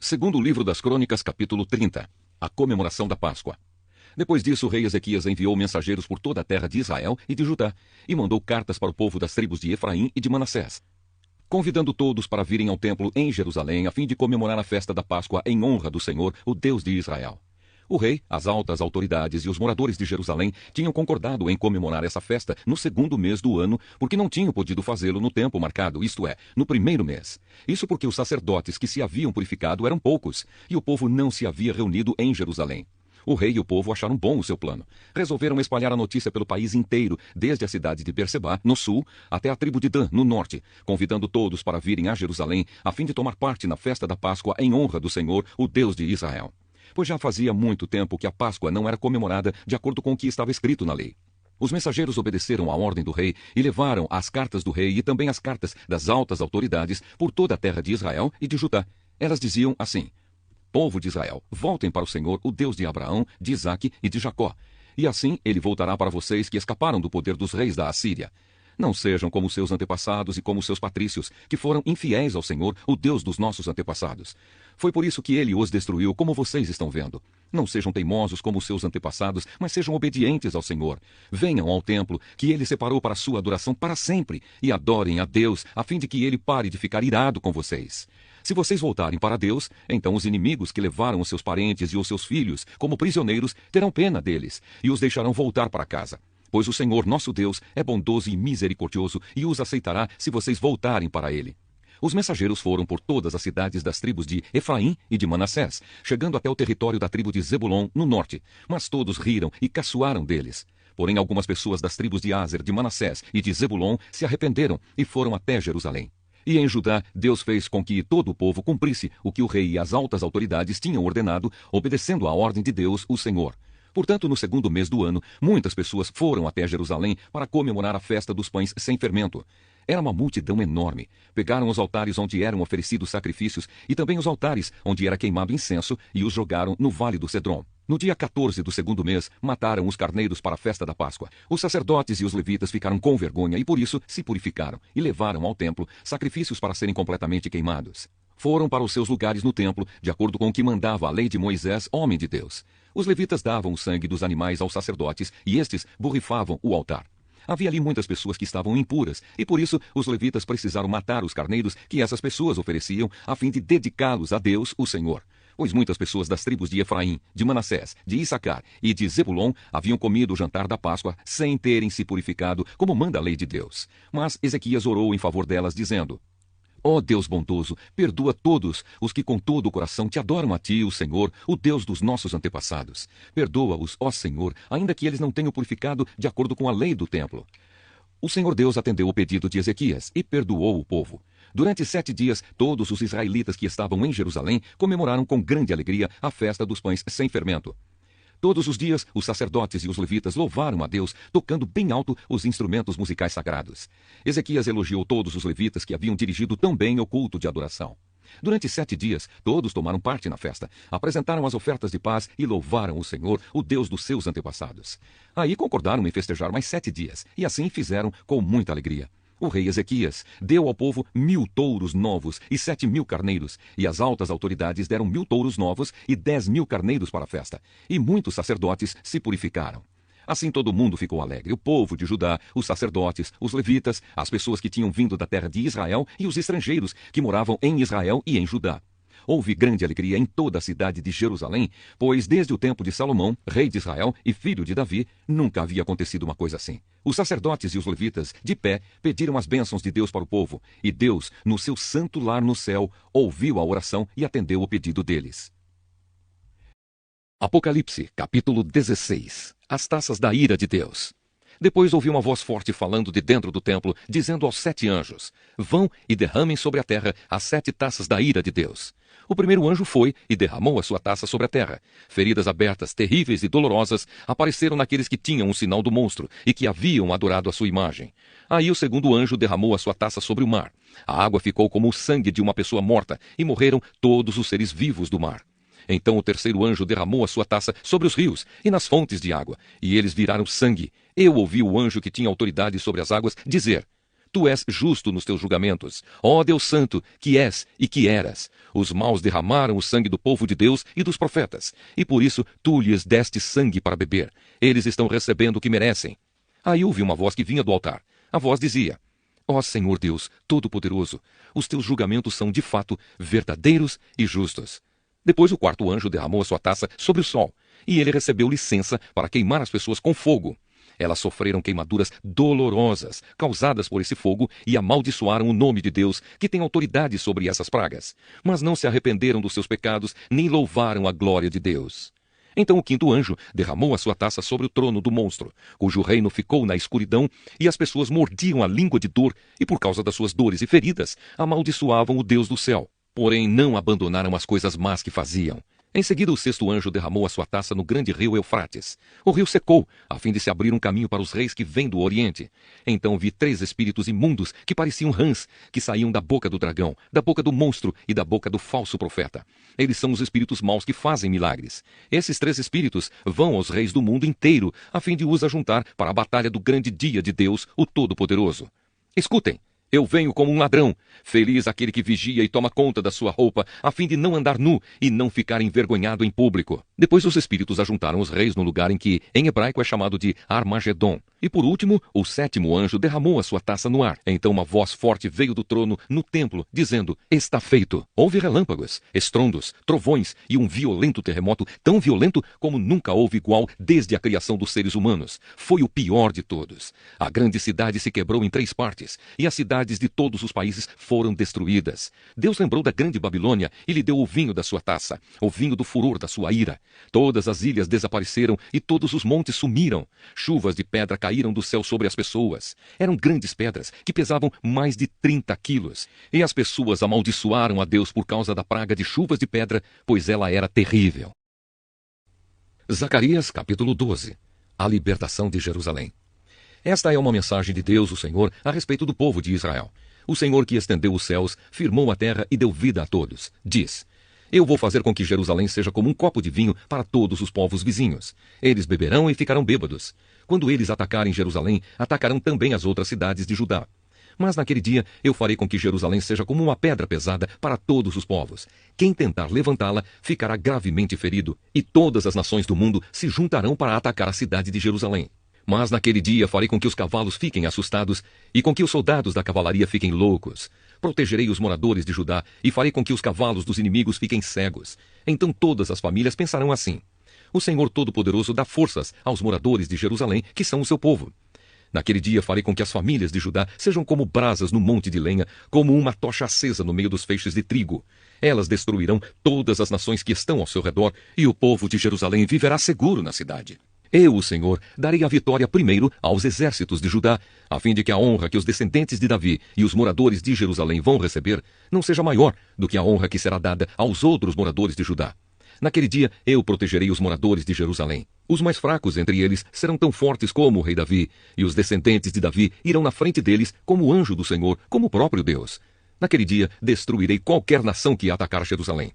Segundo livro das Crônicas, capítulo 30. A comemoração da Páscoa. Depois disso, o rei Ezequias enviou mensageiros por toda a terra de Israel e de Judá, e mandou cartas para o povo das tribos de Efraim e de Manassés, convidando todos para virem ao templo em Jerusalém, a fim de comemorar a festa da Páscoa em honra do Senhor, o Deus de Israel. O rei, as altas autoridades e os moradores de Jerusalém tinham concordado em comemorar essa festa no segundo mês do ano, porque não tinham podido fazê-lo no tempo marcado, isto é, no primeiro mês. Isso porque os sacerdotes que se haviam purificado eram poucos, e o povo não se havia reunido em Jerusalém. O rei e o povo acharam bom o seu plano. Resolveram espalhar a notícia pelo país inteiro, desde a cidade de Berseba, no sul, até a tribo de Dan, no norte, convidando todos para virem a Jerusalém, a fim de tomar parte na festa da Páscoa em honra do Senhor, o Deus de Israel. Pois já fazia muito tempo que a Páscoa não era comemorada de acordo com o que estava escrito na lei. Os mensageiros obedeceram à ordem do rei e levaram as cartas do rei e também as cartas das altas autoridades por toda a terra de Israel e de Judá. Elas diziam assim: Povo de Israel, voltem para o Senhor, o Deus de Abraão, de Isaque e de Jacó. E assim ele voltará para vocês que escaparam do poder dos reis da Assíria. Não sejam como seus antepassados e como seus patrícios, que foram infiéis ao Senhor, o Deus dos nossos antepassados. Foi por isso que ele os destruiu, como vocês estão vendo. Não sejam teimosos como seus antepassados, mas sejam obedientes ao Senhor. Venham ao templo, que ele separou para a sua adoração para sempre, e adorem a Deus, a fim de que ele pare de ficar irado com vocês. Se vocês voltarem para Deus, então os inimigos que levaram os seus parentes e os seus filhos como prisioneiros terão pena deles, e os deixarão voltar para casa. Pois o Senhor, nosso Deus, é bondoso e misericordioso e os aceitará se vocês voltarem para ele. Os mensageiros foram por todas as cidades das tribos de Efraim e de Manassés, chegando até o território da tribo de Zebulon, no norte. Mas todos riram e caçoaram deles. Porém, algumas pessoas das tribos de Aser, de Manassés e de Zebulon se arrependeram e foram até Jerusalém. E em Judá, Deus fez com que todo o povo cumprisse o que o rei e as altas autoridades tinham ordenado, obedecendo à ordem de Deus, o Senhor. Portanto, no segundo mês do ano, muitas pessoas foram até Jerusalém para comemorar a festa dos pães sem fermento. Era uma multidão enorme. Pegaram os altares onde eram oferecidos sacrifícios e também os altares onde era queimado incenso e os jogaram no vale do Cedron. No dia 14 do segundo mês, mataram os carneiros para a festa da Páscoa. Os sacerdotes e os levitas ficaram com vergonha e por isso se purificaram e levaram ao templo sacrifícios para serem completamente queimados. Foram para os seus lugares no templo, de acordo com o que mandava a lei de Moisés, homem de Deus. Os levitas davam o sangue dos animais aos sacerdotes e estes borrifavam o altar. Havia ali muitas pessoas que estavam impuras, e por isso os levitas precisaram matar os carneiros que essas pessoas ofereciam, a fim de dedicá-los a Deus, o Senhor. Pois muitas pessoas das tribos de Efraim, de Manassés, de Issacar e de Zebulon haviam comido o jantar da Páscoa sem terem se purificado, como manda a lei de Deus. Mas Ezequias orou em favor delas, dizendo: Ó Deus bondoso, perdoa todos os que com todo o coração te adoram a ti, o Senhor, o Deus dos nossos antepassados. Perdoa-os, ó Senhor, ainda que eles não tenham purificado de acordo com a lei do templo. O Senhor Deus atendeu o pedido de Ezequias e perdoou o povo. Durante 7 dias, todos os israelitas que estavam em Jerusalém comemoraram com grande alegria a festa dos pães sem fermento. Todos os dias, os sacerdotes e os levitas louvaram a Deus, tocando bem alto os instrumentos musicais sagrados. Ezequias elogiou todos os levitas que haviam dirigido tão bem o culto de adoração. Durante 7 dias, todos tomaram parte na festa, apresentaram as ofertas de paz e louvaram o Senhor, o Deus dos seus antepassados. Aí concordaram em festejar mais 7 dias, e assim fizeram com muita alegria. O rei Ezequias deu ao povo 1000 touros novos e 7.000 carneiros, e as altas autoridades deram 1000 touros novos e 10.000 carneiros para a festa, e muitos sacerdotes se purificaram. Assim todo mundo ficou alegre, o povo de Judá, os sacerdotes, os levitas, as pessoas que tinham vindo da terra de Israel e os estrangeiros que moravam em Israel e em Judá. Houve grande alegria em toda a cidade de Jerusalém, pois desde o tempo de Salomão, rei de Israel e filho de Davi, nunca havia acontecido uma coisa assim. Os sacerdotes e os levitas, de pé, pediram as bênçãos de Deus para o povo, e Deus, no seu santo lar no céu, ouviu a oração e atendeu o pedido deles. Apocalipse, capítulo 16. As taças da ira de Deus. Depois ouvi uma voz forte falando de dentro do templo, dizendo aos 7 anjos: Vão e derramem sobre a terra as 7 taças da ira de Deus. O primeiro anjo foi e derramou a sua taça sobre a terra. Feridas abertas, terríveis e dolorosas, apareceram naqueles que tinham o sinal do monstro e que haviam adorado a sua imagem. Aí o segundo anjo derramou a sua taça sobre o mar. A água ficou como o sangue de uma pessoa morta, e morreram todos os seres vivos do mar. Então o terceiro anjo derramou a sua taça sobre os rios e nas fontes de água, e eles viraram sangue. Eu ouvi o anjo que tinha autoridade sobre as águas dizer: Tu és justo nos teus julgamentos. Ó Deus Santo, que és e que eras. Os maus derramaram o sangue do povo de Deus e dos profetas, e por isso tu lhes deste sangue para beber. Eles estão recebendo o que merecem. Aí ouvi uma voz que vinha do altar. A voz dizia: Ó Senhor Deus Todo-Poderoso, os teus julgamentos são de fato verdadeiros e justos. Depois o quarto anjo derramou a sua taça sobre o sol, e ele recebeu licença para queimar as pessoas com fogo. Elas sofreram queimaduras dolorosas, causadas por esse fogo, e amaldiçoaram o nome de Deus, que tem autoridade sobre essas pragas. Mas não se arrependeram dos seus pecados, nem louvaram a glória de Deus. Então o quinto anjo derramou a sua taça sobre o trono do monstro, cujo reino ficou na escuridão, e as pessoas mordiam a língua de dor, e por causa das suas dores e feridas, amaldiçoavam o Deus do céu. Porém não abandonaram as coisas más que faziam. Em seguida, o sexto anjo derramou a sua taça no grande rio Eufrates. O rio secou, a fim de se abrir um caminho para os reis que vêm do Oriente. Então vi 3 espíritos imundos que pareciam rãs, que saíam da boca do dragão, da boca do monstro e da boca do falso profeta. Eles são os espíritos maus que fazem milagres. Esses 3 espíritos vão aos reis do mundo inteiro, a fim de os ajuntar para a batalha do grande dia de Deus, o Todo-Poderoso. Escutem! Eu venho como um ladrão. Feliz aquele que vigia e toma conta da sua roupa, a fim de não andar nu e não ficar envergonhado em público. Depois os espíritos ajuntaram os reis no lugar em que, em hebraico, é chamado de Armagedon. E por último, o 7º anjo derramou a sua taça no ar. Então uma voz forte veio do trono no templo, dizendo: Está feito. Houve relâmpagos, estrondos, trovões e um violento terremoto, tão violento como nunca houve igual desde a criação dos seres humanos. Foi o pior de todos. A grande cidade se quebrou em 3 partes, e as cidades de todos os países foram destruídas. Deus lembrou da grande Babilônia e lhe deu o vinho da sua taça, o vinho do furor da sua ira. Todas as ilhas desapareceram e todos os montes sumiram. Chuvas de pedra caíram do céu sobre as pessoas. Eram grandes pedras que pesavam mais de 30 quilos. E as pessoas amaldiçoaram a Deus por causa da praga de chuvas de pedra, pois ela era terrível. Zacarias, capítulo 12. A libertação de Jerusalém. Esta é uma mensagem de Deus, o Senhor, a respeito do povo de Israel. O Senhor que estendeu os céus, firmou a terra e deu vida a todos. Diz: Eu vou fazer com que Jerusalém seja como um copo de vinho para todos os povos vizinhos. Eles beberão e ficarão bêbados. Quando eles atacarem Jerusalém, atacarão também as outras cidades de Judá. Mas naquele dia eu farei com que Jerusalém seja como uma pedra pesada para todos os povos. Quem tentar levantá-la ficará gravemente ferido, e todas as nações do mundo se juntarão para atacar a cidade de Jerusalém. Mas naquele dia farei com que os cavalos fiquem assustados e com que os soldados da cavalaria fiquem loucos. Protegerei os moradores de Judá e farei com que os cavalos dos inimigos fiquem cegos. Então todas as famílias pensarão assim: O Senhor Todo-Poderoso dá forças aos moradores de Jerusalém, que são o seu povo. Naquele dia farei com que as famílias de Judá sejam como brasas no monte de lenha, como uma tocha acesa no meio dos feixes de trigo. Elas destruirão todas as nações que estão ao seu redor, e o povo de Jerusalém viverá seguro na cidade. Eu, o Senhor, darei a vitória primeiro aos exércitos de Judá, a fim de que a honra que os descendentes de Davi e os moradores de Jerusalém vão receber não seja maior do que a honra que será dada aos outros moradores de Judá. Naquele dia eu protegerei os moradores de Jerusalém. Os mais fracos entre eles serão tão fortes como o rei Davi, e os descendentes de Davi irão na frente deles como o anjo do Senhor, como o próprio Deus. Naquele dia destruirei qualquer nação que atacar Jerusalém.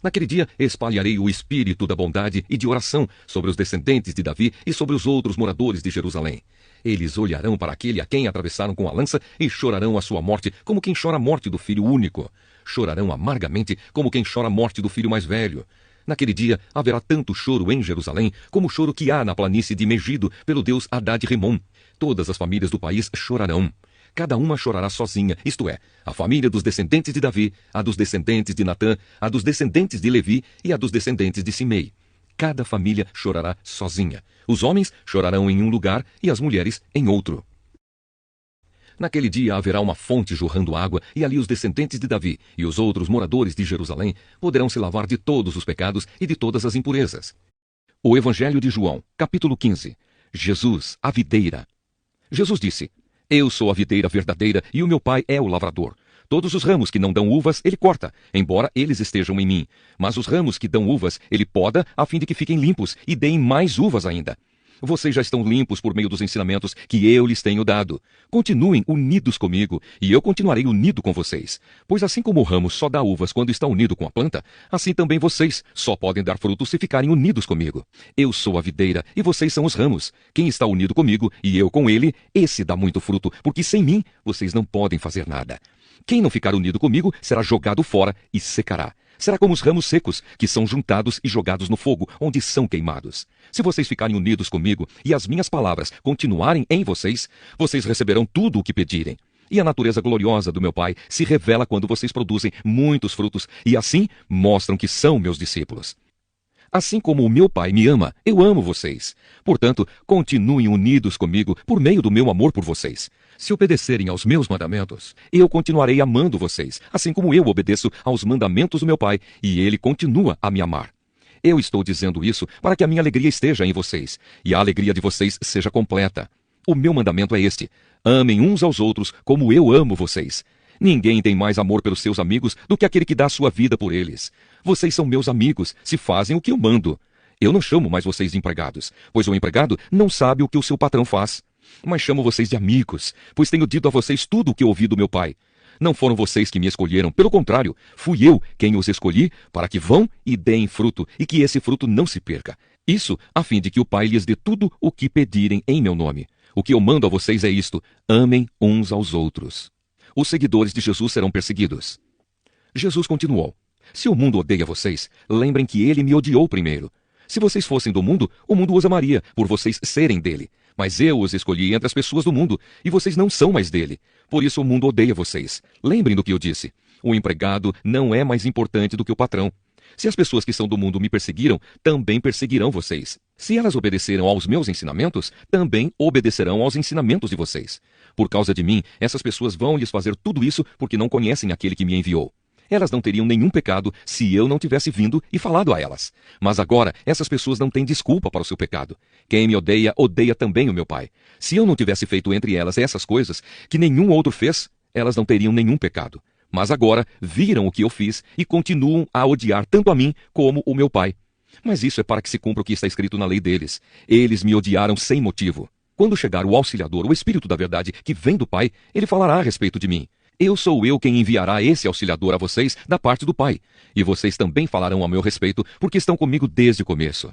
Naquele dia espalharei o espírito da bondade e de oração sobre os descendentes de Davi e sobre os outros moradores de Jerusalém. Eles olharão para aquele a quem atravessaram com a lança e chorarão a sua morte como quem chora a morte do filho único. Chorarão amargamente como quem chora a morte do filho mais velho. Naquele dia haverá tanto choro em Jerusalém como o choro que há na planície de Megido pelo deus Hadad-Rimon. Todas as famílias do país chorarão. Cada uma chorará sozinha, isto é, a família dos descendentes de Davi, a dos descendentes de Natã, a dos descendentes de Levi e a dos descendentes de Simei. Cada família chorará sozinha. Os homens chorarão em um lugar e as mulheres em outro. Naquele dia haverá uma fonte jorrando água, e ali os descendentes de Davi e os outros moradores de Jerusalém poderão se lavar de todos os pecados e de todas as impurezas. O Evangelho de João, capítulo 15. Jesus, a videira. Jesus disse: Eu sou a videira verdadeira e o meu pai é o lavrador. Todos os ramos que não dão uvas, ele corta, embora eles estejam em mim. Mas os ramos que dão uvas, ele poda, a fim de que fiquem limpos e deem mais uvas ainda. Vocês já estão limpos por meio dos ensinamentos que eu lhes tenho dado. Continuem unidos comigo, e eu continuarei unido com vocês. Pois assim como o ramo só dá uvas quando está unido com a planta, assim também vocês só podem dar frutos se ficarem unidos comigo. Eu sou a videira, e vocês são os ramos. Quem está unido comigo, e eu com ele, esse dá muito fruto, porque sem mim vocês não podem fazer nada. Quem não ficar unido comigo será jogado fora e secará. Será como os ramos secos, que são juntados e jogados no fogo, onde são queimados. Se vocês ficarem unidos comigo e as minhas palavras continuarem em vocês, vocês receberão tudo o que pedirem. E a natureza gloriosa do meu Pai se revela quando vocês produzem muitos frutos e assim mostram que são meus discípulos. Assim como o meu Pai me ama, eu amo vocês. Portanto, continuem unidos comigo por meio do meu amor por vocês. Se obedecerem aos meus mandamentos, eu continuarei amando vocês, assim como eu obedeço aos mandamentos do meu Pai, e ele continua a me amar. Eu estou dizendo isso para que a minha alegria esteja em vocês, e a alegria de vocês seja completa. O meu mandamento é este: amem uns aos outros como eu amo vocês. Ninguém tem mais amor pelos seus amigos do que aquele que dá a sua vida por eles. Vocês são meus amigos, se fazem o que eu mando. Eu não chamo mais vocês de empregados, pois o empregado não sabe o que o seu patrão faz. Mas chamo vocês de amigos, pois tenho dito a vocês tudo o que ouvi do meu Pai. Não foram vocês que me escolheram, pelo contrário, fui eu quem os escolhi para que vão e deem fruto, e que esse fruto não se perca. Isso a fim de que o Pai lhes dê tudo o que pedirem em meu nome. O que eu mando a vocês é isto: amem uns aos outros. Os seguidores de Jesus serão perseguidos. Jesus continuou: se o mundo odeia vocês, lembrem que ele me odiou primeiro. Se vocês fossem do mundo, o mundo os amaria, por vocês serem dele. Mas eu os escolhi entre as pessoas do mundo, e vocês não são mais dele. Por isso o mundo odeia vocês. Lembrem do que eu disse: o empregado não é mais importante do que o patrão. Se as pessoas que são do mundo me perseguiram, também perseguirão vocês. Se elas obedeceram aos meus ensinamentos, também obedecerão aos ensinamentos de vocês. Por causa de mim, essas pessoas vão lhes fazer tudo isso porque não conhecem aquele que me enviou. Elas não teriam nenhum pecado se eu não tivesse vindo e falado a elas. Mas agora, essas pessoas não têm desculpa para o seu pecado. Quem me odeia, odeia também o meu Pai. Se eu não tivesse feito entre elas essas coisas que nenhum outro fez, elas não teriam nenhum pecado. Mas agora viram o que eu fiz e continuam a odiar tanto a mim como o meu Pai. Mas isso é para que se cumpra o que está escrito na lei deles. Eles me odiaram sem motivo. Quando chegar o Auxiliador, o Espírito da Verdade, que vem do Pai, ele falará a respeito de mim. Sou eu quem enviará esse Auxiliador a vocês da parte do Pai. E vocês também falarão a meu respeito, porque estão comigo desde o começo.